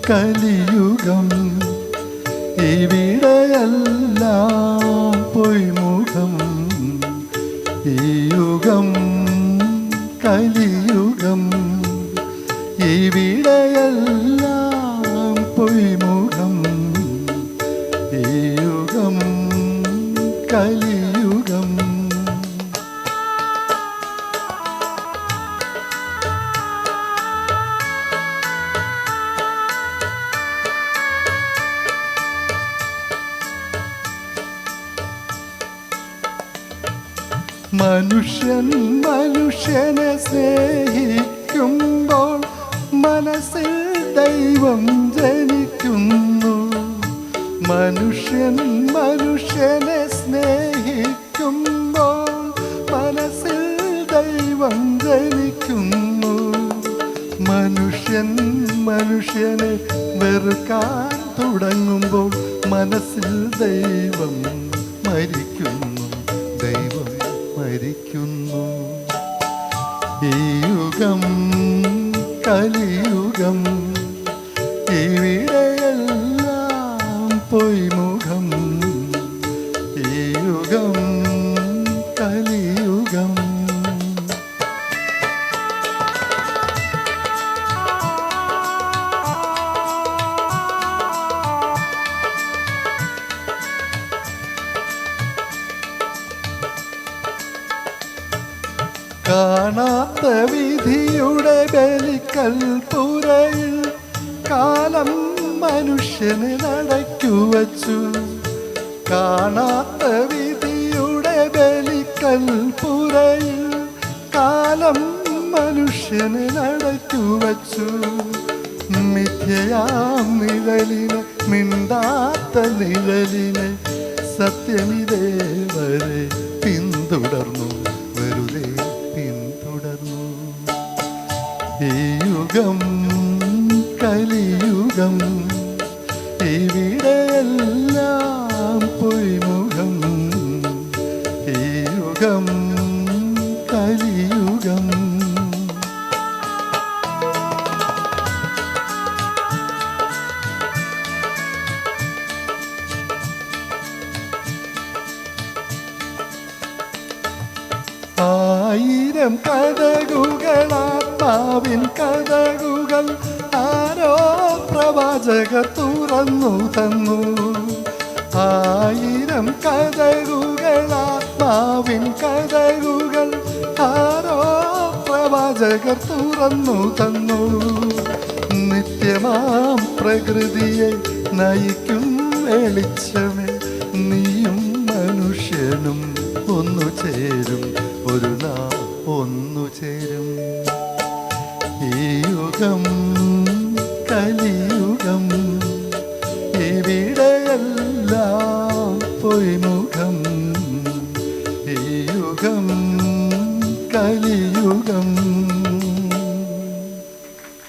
കലിയുഗം ഇവിടെയെല്ലാം പൊയ്മുഖം ഈ യുഗം കലിയുഗം ഇവിടെയെല്ലാം പൊയ്മുഖം ഈ യുഗം കലിയുഗം മനുഷ്യൻ മനുഷ്യനെ സ്നേഹിക്കുമ്പോൾ മനസ്സിൽ ദൈവം ജനിക്കുന്നു. മനുഷ്യൻ മനുഷ്യനെ സ്നേഹിക്കുമ്പോൾ മനസ്സിൽ ദൈവം ജനിക്കുന്നു. മനുഷ്യൻ മനുഷ്യനെ വെറുക്കാൻ തുടങ്ങുമ്പോൾ മനസ്സിൽ ദൈവം മരിക്കുന്നു. ദൈവം മരിക്കുന്നു. ഈ യുഗം കലിയുഗം ഇവിടെയെല്ലാം പൊയ്മുഖം ഈ യുഗം കലിയുഗം. കാണാത്ത വിധിയുടെ ബലിക്കൽപ്പുരയിൽ കാലം മനുഷ്യനെ നടക്കുവച്ചു. കാണാത്ത വിധിയുടെ ബലിക്കൽപ്പുരയിൽ കാലം മനുഷ്യനെ നടക്കുവച്ചു. മിഥ്യയാം നിഴലിനെ മിണ്ടാത്ത നിഴലിനെ സത്യമിതേവരെ പിന്തുടർന്നു. വെറുതെ പിന്തുടർന്നു. ഈ യുഗം കലിയുഗം ഇവിടെയെല്ലാം പൊയ്മുഖം ഈ യുഗം കലിയുഗം. ആയിരം കഥകുകളാത്മാവിൻ കഥകുകൾ ആരോ പ്രവാചകർ തുറന്നു തന്നു. ആയിരം കഥകുകളാത്മാവിൻ കഥകുകൾ ആരോ പ്രവാചകർ തുറന്നു തന്നു. നിത്യമാം പ്രകൃതിയെ നയിക്കും വെളിച്ചമേ നീയും മനുഷ്യനും ഒന്നു ചേരും. ഒരു നാൾ ഒന്നു ചേരും. ഈ യുഗം